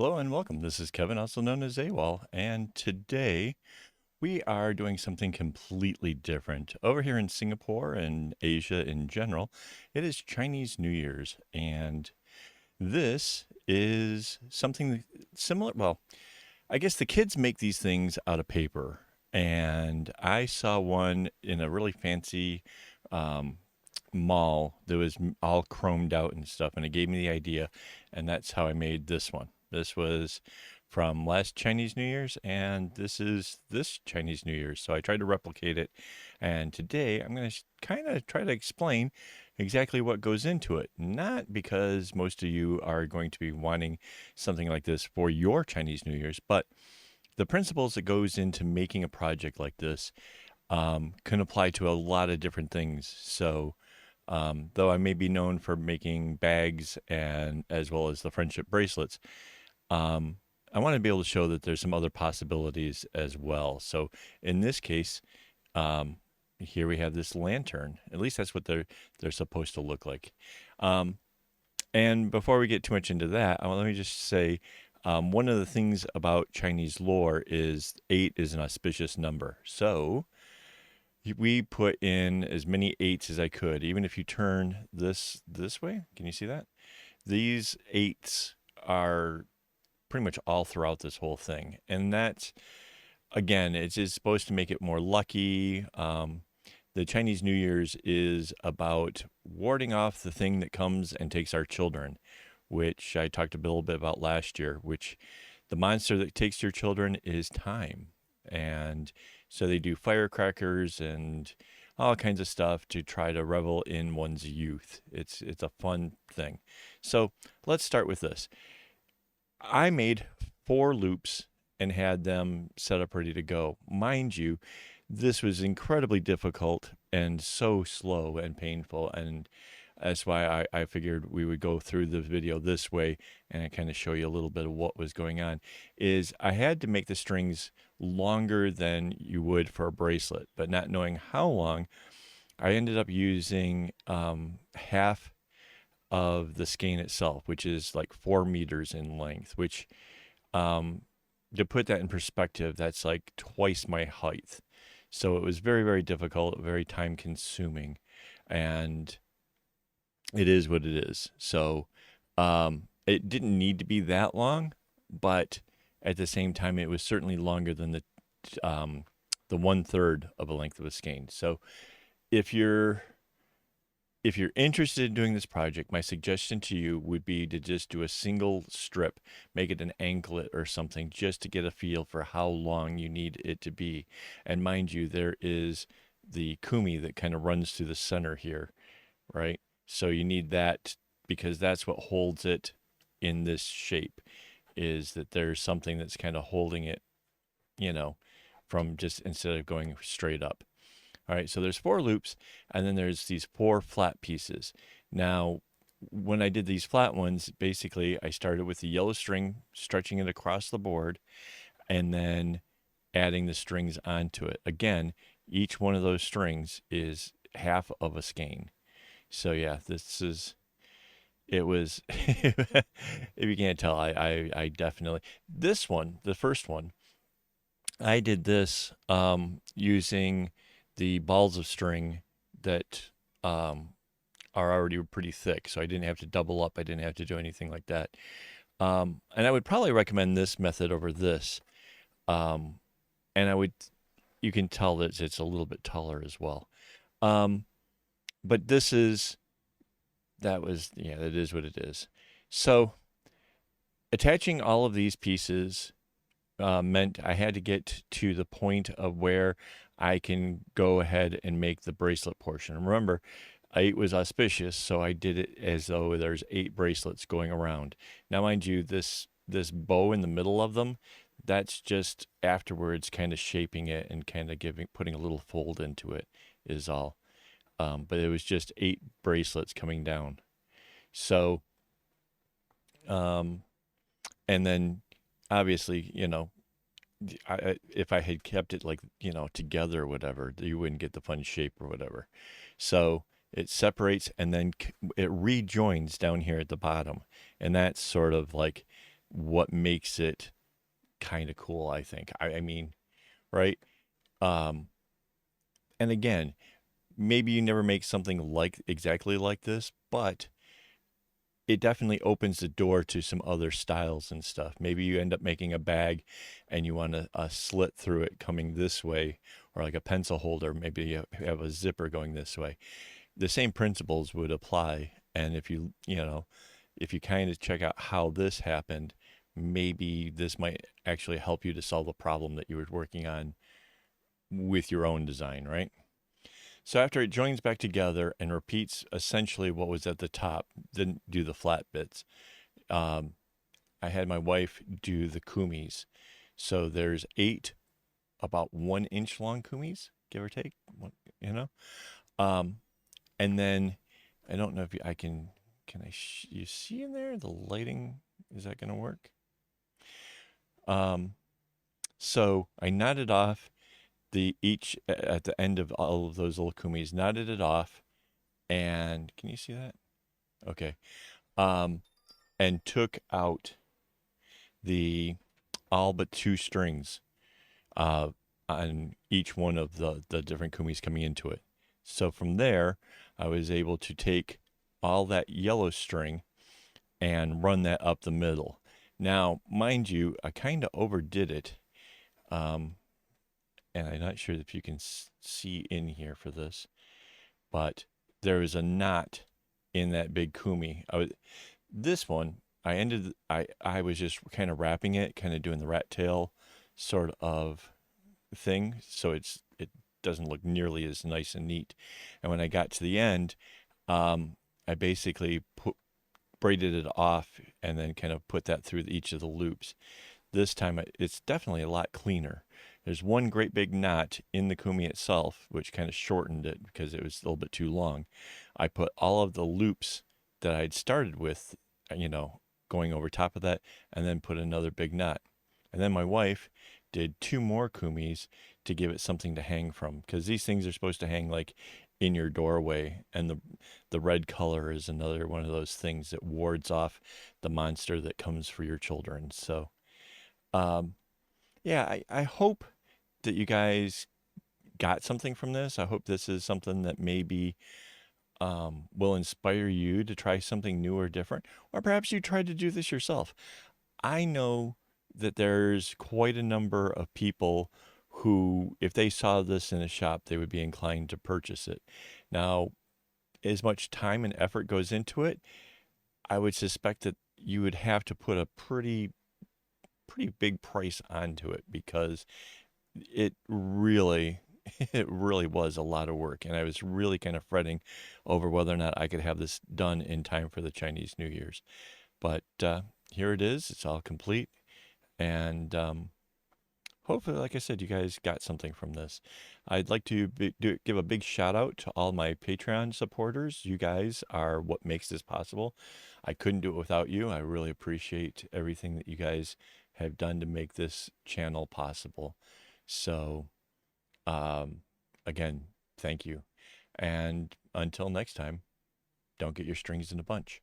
Hello and welcome. This is Kevin, also known as AWOL, and today we are doing something completely different. Over here in Singapore and Asia in general, it is Chinese New Year's, and this is something similar. Well, I guess the kids make these things out of paper, and I saw one in a really fancy um, mall that was all chromed out and stuff, and it gave me the idea, and that's how I made this one. This was from last Chinese New Year's, and this is this Chinese New Year's. So I tried to replicate it, and today I'm going to kind of try to explain exactly what goes into it. Not because most of you are going to be wanting something like this for your Chinese New Year's, but the principles that goes into making a project like this can apply to a lot of different things. So though I may be known for making bags and as well as the friendship bracelets, um, I want to be able to show that there's some other possibilities as well. So in this case, um, here we have this lantern. At least that's what they're supposed to look like. Um, and before we get too much into that, let me just say one of the things about Chinese lore is 8 is an auspicious number. So we put in as many 8s as I could. Even if you turn this way, can you see that? These 8s are pretty much all throughout this whole thing. And that's, again, it's just supposed to make it more lucky. The Chinese New Year's is about warding off the thing that comes and takes our children, which I talked a little bit about last year, which the monster that takes your children is time. And so they do firecrackers and all kinds of stuff to try to revel in one's youth. It's a fun thing. So let's start with this. I made 4 loops and had them set up ready to go. Mind you, this was incredibly difficult and so slow and painful, and that's why I figured we would go through the video this way and kind of show you a little bit of what was going on. Is I had to make the strings longer than you would for a bracelet, but not knowing how long, I ended up using half of the skein itself, which is like 4 meters in length, which um, to put that in perspective, that's like twice my height. So it was very, very difficult, very time consuming, and it is what it is. So it didn't need to be that long, but at the same time, it was certainly longer than the 1/3 of a length of a skein. So if you're interested in doing this project, my suggestion to you would be to just do a single strip, make it an anklet or something, just to get a feel for how long you need it to be. And mind you, there is the kumi that kind of runs through the center here, right? So you need that because that's what holds it in this shape, is that there's something that's kind of holding it, from just instead of going straight up. All right, so there's 4 loops, and then there's these 4 flat pieces. Now, when I did these flat ones, basically I started with the yellow string, stretching it across the board, and then adding the strings onto it. Again, each one of those strings is half of a skein. So yeah, it was, if you can't tell, I definitely, this one, the first one, I did this using the balls of string that are already pretty thick, so I didn't have to double up. I didn't have to do anything like that. And I would probably recommend this method over this. Um, and you can tell that it's a little bit taller as well. But that is what it is. So attaching all of these pieces meant I had to get to the point of where I can go ahead and make the bracelet portion. And remember, 8 was auspicious, so I did it as though there's 8 bracelets going around. Now, mind you, this bow in the middle of them, that's just afterwards kind of shaping it and kind of putting a little fold into it is all. But it was just 8 bracelets coming down. So, and then obviously, if I had kept it like, together or whatever, you wouldn't get the fun shape or whatever. So it separates and then it rejoins down here at the bottom. And that's sort of like what makes it kind of cool, I think. I mean, right? Um, and again, maybe you never make something like exactly like this, but it definitely opens the door to some other styles and stuff. Maybe you end up making a bag and you want a slit through it coming this way, or like a pencil holder. Maybe you have a zipper going this way. The same principles would apply. And if if you kind of check out how this happened, maybe this might actually help you to solve a problem that you were working on with your own design, right? So after it joins back together and repeats essentially what was at the top, didn't do the flat bits. Um, I had my wife do the kumis. So there's 8 about 1 inch long kumis, give or take, you know. Um, and then I don't know if I can you see in there the lighting? Is that going to work? Um, so I knotted off the each at the end of all of those little kumis, knotted it off, and can you see that? Okay. Um, and took out the all but 2 strings uh, on each one of the different kumis coming into it. So from there, I was able to take all that yellow string and run that up the middle. Now, mind you, I kind of overdid it, um, and I'm not sure if you can see in here for this, but there was a knot in that big kumi. This one, I was just kind of wrapping it, kind of doing the rat tail sort of thing, so it doesn't look nearly as nice and neat. And when I got to the end, I basically braided it off and then kind of put that through each of the loops. This time it's definitely a lot cleaner. There's one great big knot in the kumi itself, which kind of shortened it because it was a little bit too long. I put all of the loops that I'd started with, going over top of that, and then put another big knot. And then my wife did 2 more kumis to give it something to hang from, because these things are supposed to hang like in your doorway, and the red color is another one of those things that wards off the monster that comes for your children. So, um, yeah, I hope that you guys got something from this. I hope this is something that maybe will inspire you to try something new or different, or perhaps you tried to do this yourself. I know that there's quite a number of people who, if they saw this in a shop, they would be inclined to purchase it. Now, as much time and effort goes into it, I would suspect that you would have to put a pretty big price onto it, because it really it really was a lot of work, and I was really kind of fretting over whether or not I could have this done in time for the Chinese New Year's. But here it is. It's all complete, and hopefully, like I said, you guys got something from this. I'd like to give a big shout out to all my Patreon supporters. You guys are what makes this possible. I couldn't do it without you. I really appreciate everything that you guys have done to make this channel possible. So, um, again, thank you. And until next time, don't get your strings in a bunch.